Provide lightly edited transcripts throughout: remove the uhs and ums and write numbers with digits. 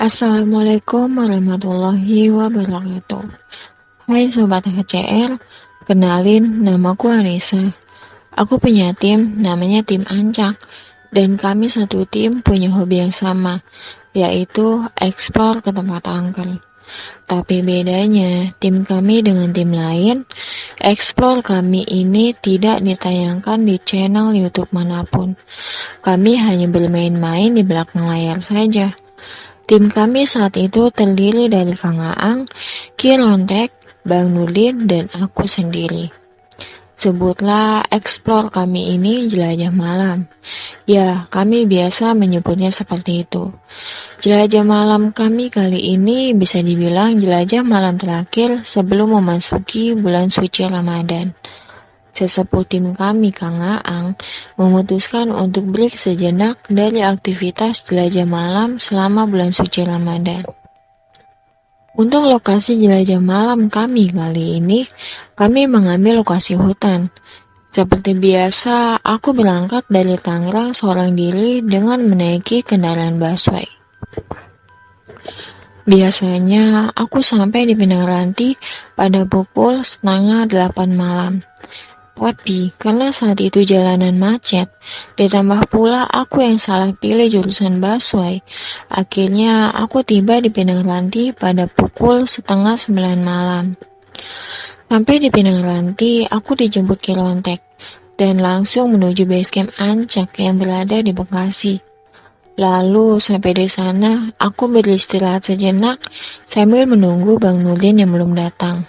Assalamualaikum warahmatullahi wabarakatuh. Hai Sobat HCR, kenalin namaku Anissa. Aku punya tim, namanya tim Ancak. Dan kami satu tim punya hobi yang sama, yaitu eksplor ke tempat angker. Tapi bedanya, tim kami dengan tim lain, eksplor kami ini tidak ditayangkan di channel YouTube manapun. Kami hanya bermain-main di belakang layar saja. Tim kami saat itu terdiri dari Kang Aang, Kirontek, Bang Nudin, dan aku sendiri. Sebutlah eksplor kami ini jelajah malam. Ya, kami biasa menyebutnya seperti itu. Jelajah malam kami kali ini bisa dibilang jelajah malam terakhir sebelum memasuki bulan suci Ramadan. Sesepuh tim kami, Kang Aang, memutuskan untuk break sejenak dari aktivitas jelajah malam selama bulan suci Ramadan. Untuk lokasi jelajah malam kami kali ini, kami mengambil lokasi hutan. Seperti biasa, aku berangkat dari Tangerang seorang diri dengan menaiki kendaraan busway. Biasanya, aku sampai di Pinang Ranti pada pukul 7:30 malam. Tapi, karena saat itu jalanan macet, ditambah pula aku yang salah pilih jurusan busway, akhirnya aku tiba di Pinang Ranti pada pukul 8:30 malam. Sampai di Pinang Ranti, aku dijemput Kirontek, dan langsung menuju basecamp Ancak yang berada di Bekasi. Lalu, sampai di sana, aku beristirahat sejenak sambil menunggu Bang Nudin yang belum datang.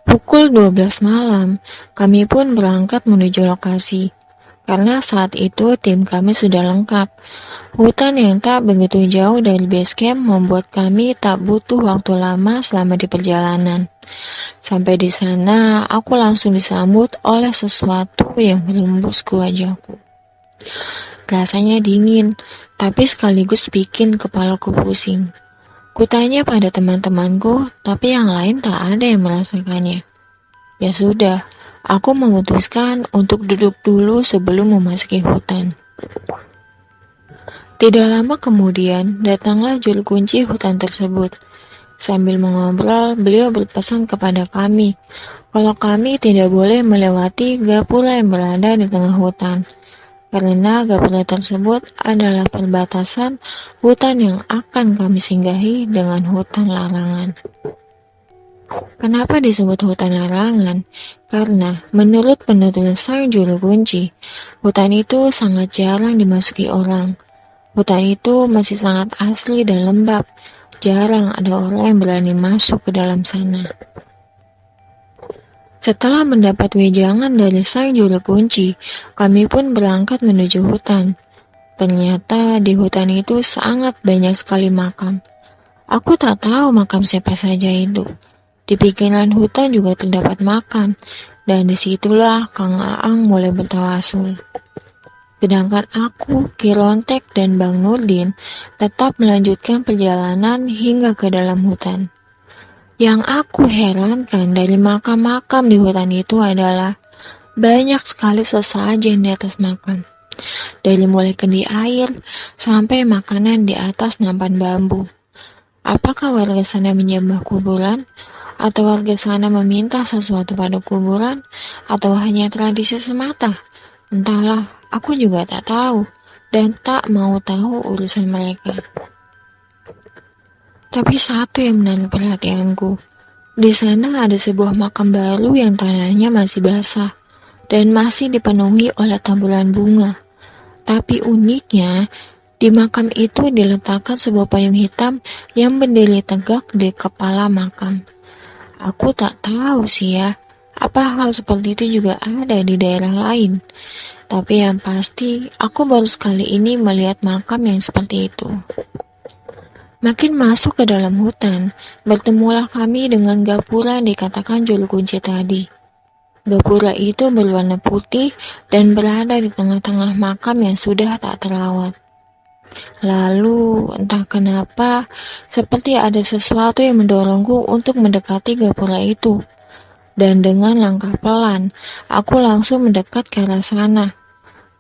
Pukul 12 malam, kami pun berangkat menuju lokasi. Karena saat itu tim kami sudah lengkap. Hutan yang tak begitu jauh dari base camp membuat kami tak butuh waktu lama selama di perjalanan. Sampai di sana, aku langsung disambut oleh sesuatu yang menembus ke wajahku. Rasanya dingin, tapi sekaligus bikin kepalaku pusing. Kutanya pada teman-temanku, tapi yang lain tak ada yang merasakannya. Ya sudah, aku memutuskan untuk duduk dulu sebelum memasuki hutan. Tidak lama kemudian, datanglah juru kunci hutan tersebut. Sambil mengobrol, beliau berpesan kepada kami, kalau kami tidak boleh melewati gapura yang berada di tengah hutan. Karena gapura tersebut adalah perbatasan hutan yang akan kami singgahi dengan hutan larangan. Kenapa disebut hutan larangan? Karena menurut penutur sang juru kunci, hutan itu sangat jarang dimasuki orang. Hutan itu masih sangat asli dan lembab, jarang ada orang yang berani masuk ke dalam sana. Setelah mendapat wejangan dari sang juru kunci, kami pun berangkat menuju hutan. Ternyata di hutan itu sangat banyak sekali makam. Aku tak tahu makam siapa saja itu. Di pinggiran hutan juga terdapat makam, dan disitulah Kang Aang mulai bertawasul. Sedangkan aku, Kirontek, dan Bang Nurdin tetap melanjutkan perjalanan hingga ke dalam hutan. Yang aku herankan dari makam-makam di hutan itu adalah banyak sekali sesajen di atas makam. Dari mulai kendi air sampai makanan di atas nampan bambu. Apakah warga sana menyembah kuburan? Atau warga sana meminta sesuatu pada kuburan? Atau hanya tradisi semata? Entahlah, aku juga tak tahu dan tak mau tahu urusan mereka. Tapi satu yang menarik perhatianku. Di sana ada sebuah makam baru yang tanahnya masih basah dan masih dipenuhi oleh taburan bunga. Tapi uniknya, di makam itu diletakkan sebuah payung hitam yang berdiri tegak di kepala makam. Aku tak tahu sih ya, apa hal seperti itu juga ada di daerah lain. Tapi yang pasti, aku baru sekali ini melihat makam yang seperti itu. Makin masuk ke dalam hutan, bertemulah kami dengan gapura yang dikatakan juru kunci tadi. Gapura itu berwarna putih dan berada di tengah-tengah makam yang sudah tak terawat. Lalu, entah kenapa, seperti ada sesuatu yang mendorongku untuk mendekati gapura itu. Dan dengan langkah pelan, aku langsung mendekat ke arah sana.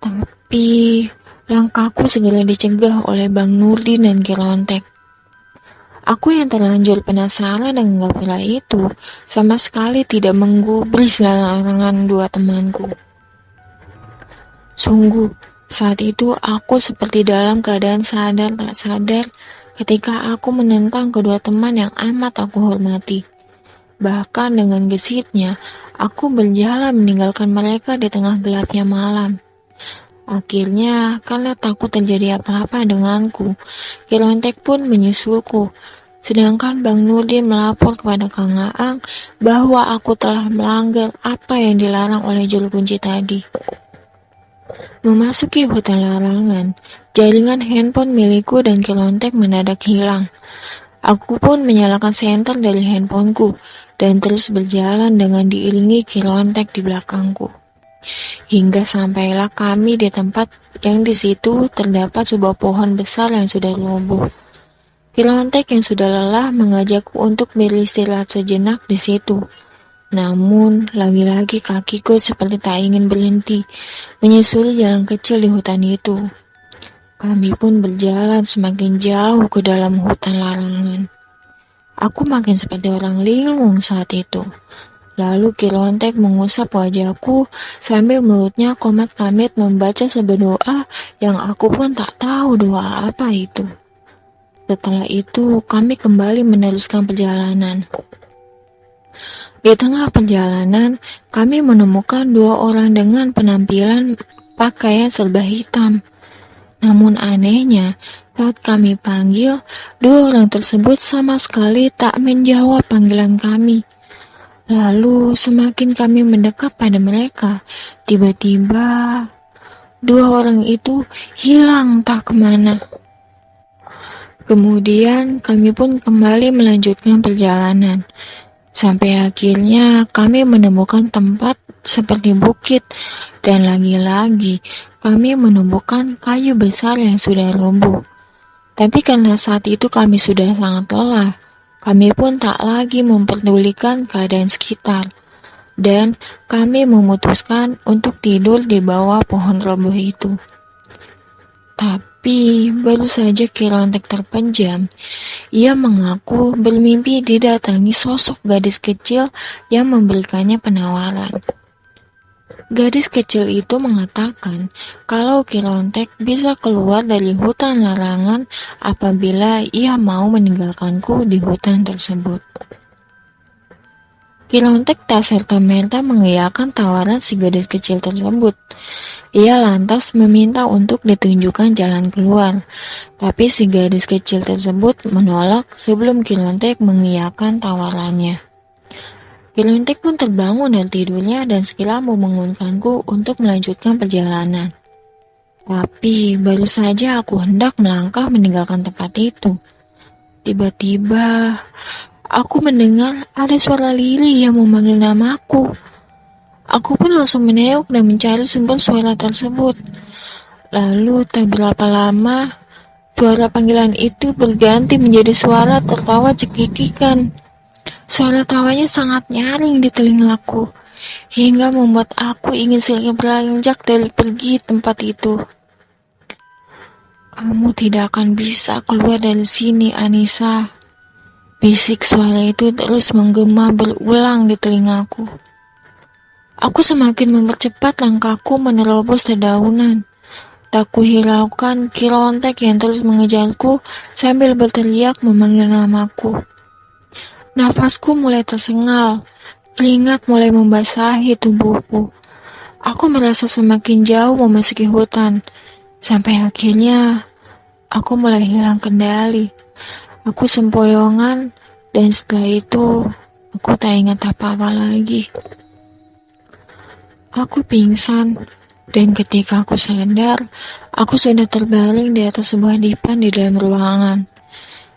Tapi, Langkahku segera dicegah oleh Bang Nurdin dan Ki Lontek. Aku yang terlanjur penasaran dengan gapura itu sama sekali tidak menggubris larangan dua temanku. Sungguh, saat itu aku seperti dalam keadaan sadar tak sadar ketika aku menentang kedua teman yang amat aku hormati. Bahkan dengan gesitnya, aku berjalan meninggalkan mereka di tengah gelapnya malam. Akhirnya, karena takut terjadi apa-apa denganku, Ki Lontek pun menyusulku. Sedangkan Bang Nurdin melapor kepada Kang Aang bahwa aku telah melanggar apa yang dilarang oleh juru kunci tadi. Memasuki hutan larangan, jaringan handphone milikku dan Ki Lontek mendadak hilang. Aku pun menyalakan senter dari handphoneku dan terus berjalan dengan diiringi Ki Lontek di belakangku. Hingga sampailah kami di tempat yang di situ terdapat sebuah pohon besar yang sudah roboh. Ki Lontek yang sudah lelah mengajakku untuk beristirahat sejenak di situ. Namun, lagi-lagi kakiku seperti tak ingin berhenti, menyusuri jalan kecil di hutan itu. Kami pun berjalan semakin jauh ke dalam hutan larangan. Aku makin seperti orang linglung saat itu. Lalu Ki Lontek mengusap wajahku sambil mulutnya komat-kamit membaca sebuah doa yang aku pun tak tahu doa apa itu. Setelah itu, kami kembali meneruskan perjalanan. Di tengah perjalanan, kami menemukan dua orang dengan penampilan pakaian serba hitam. Namun anehnya, saat kami panggil, dua orang tersebut sama sekali tak menjawab panggilan kami. Lalu semakin kami mendekat pada mereka, tiba-tiba dua orang itu hilang tak kemana. Kemudian kami pun kembali melanjutkan perjalanan. Sampai akhirnya kami menemukan tempat seperti bukit dan lagi-lagi kami menemukan kayu besar yang sudah roboh. Tapi karena saat itu kami sudah sangat lelah, kami pun tak lagi memperdulikan keadaan sekitar. Dan kami memutuskan untuk tidur di bawah pohon roboh itu. Tapi baru saja Ki Lontek terpejam, ia mengaku bermimpi didatangi sosok gadis kecil yang memberikannya penawaran. Gadis kecil itu mengatakan kalau Ki Lontek bisa keluar dari hutan larangan apabila ia mau meninggalkanku di hutan tersebut. Ki Lontek tak serta-merta mengiyakan tawaran si gadis kecil tersebut. Ia lantas meminta untuk ditunjukkan jalan keluar, tapi si gadis kecil tersebut menolak sebelum Ki Lontek mengiyakan tawarannya. Ki Lontek pun terbangun dari tidurnya dan segera membangunkanku untuk melanjutkan perjalanan. Tapi baru saja aku hendak melangkah meninggalkan tempat itu. Tiba-tiba aku mendengar ada suara lirih yang memanggil namaku. Aku pun langsung menengok dan mencari sumber suara tersebut. Lalu tak berapa lama, suara panggilan itu berganti menjadi suara tertawa cekikikan. Suara tawanya sangat nyaring di telingaku, hingga membuat aku ingin segera beranjak dari pergi tempat itu. Kamu tidak akan bisa keluar dari sini, Anissa. Bisik suara itu terus menggema berulang di telingaku. Aku semakin mempercepat langkahku menerobos dedaunan. Tak kuhiraukan Ki Lontek yang terus mengejarku sambil berteriak memanggil namaku. Nafasku mulai tersengal, keringat mulai membasahi tubuhku. Aku merasa semakin jauh memasuki hutan, sampai akhirnya aku mulai hilang kendali. Aku sempoyongan, dan setelah itu aku tak ingat apa-apa lagi. Aku pingsan, dan ketika aku sadar, aku sudah terbaring di atas sebuah dipan di dalam ruangan.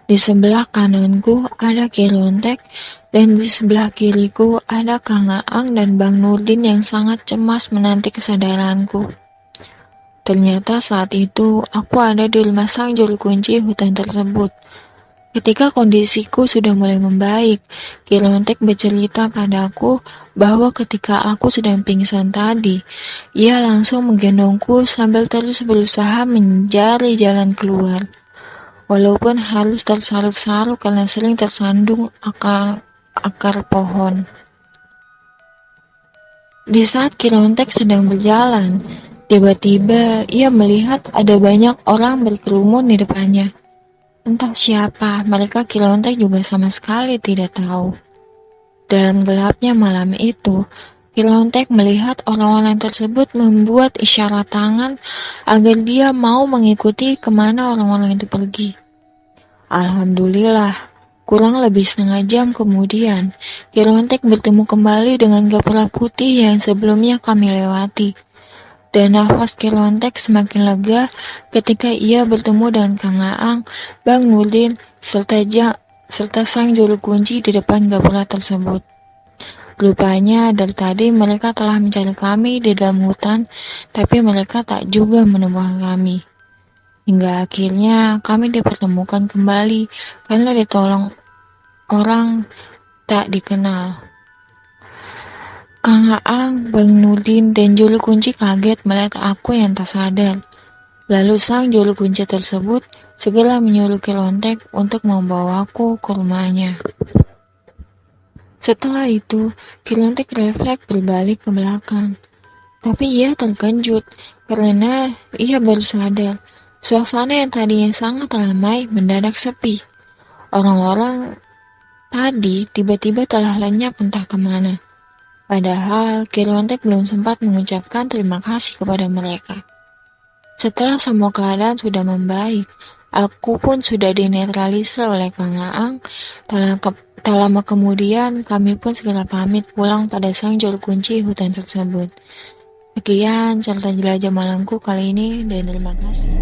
Di sebelah kananku ada Ki Lontek, dan di sebelah kiriku ada Kang Aang dan Bang Nurdin yang sangat cemas menanti kesadaranku. Ternyata saat itu aku ada di rumah sang juru kunci hutan tersebut. Ketika kondisiku sudah mulai membaik, Ki Lontek bercerita padaku bahwa ketika aku sedang pingsan tadi, ia langsung menggendongku sambil terus berusaha mencari jalan keluar. Walaupun harus tersaluk-saluk karena sering tersandung akar pohon. Di saat Kirontek sedang berjalan, tiba-tiba ia melihat ada banyak orang berkerumun di depannya. Entah siapa, mereka Kirontek juga sama sekali tidak tahu. Dalam gelapnya malam itu, Kirontek melihat orang-orang tersebut membuat isyarat tangan agar dia mau mengikuti kemana orang-orang itu pergi. Alhamdulillah, kurang lebih setengah jam kemudian, Kirontek bertemu kembali dengan gapura putih yang sebelumnya kami lewati. Dan nafas Kirontek semakin lega ketika ia bertemu dengan Kang Aang, Bang Nurdin, serta sang juru kunci di depan gapura tersebut. Rupanya dari tadi mereka telah mencari kami di dalam hutan, tapi mereka tak juga menemukan kami. Hingga akhirnya kami dipertemukan kembali karena ditolong orang tak dikenal. Kang Aang, Bang Nurdin, dan juru kunci kaget melihat aku yang tak sadar. Lalu sang juru kunci tersebut segera menyuruh Kirontek untuk membawaku ke rumahnya. Setelah itu, Kirontek refleks berbalik ke belakang. Tapi ia terkejut karena ia baru sadar suasana yang tadinya sangat ramai mendadak sepi. Orang-orang tadi tiba-tiba telah lenyap entah kemana. Padahal Kirontek belum sempat mengucapkan terima kasih kepada mereka. Setelah semua keadaan sudah membaik, aku pun sudah dinetralisir oleh Kang Aang. Tak lama kemudian, kami pun segera pamit pulang pada sang juru kunci hutan tersebut. Sekian cerita jelajah malamku kali ini dan terima kasih.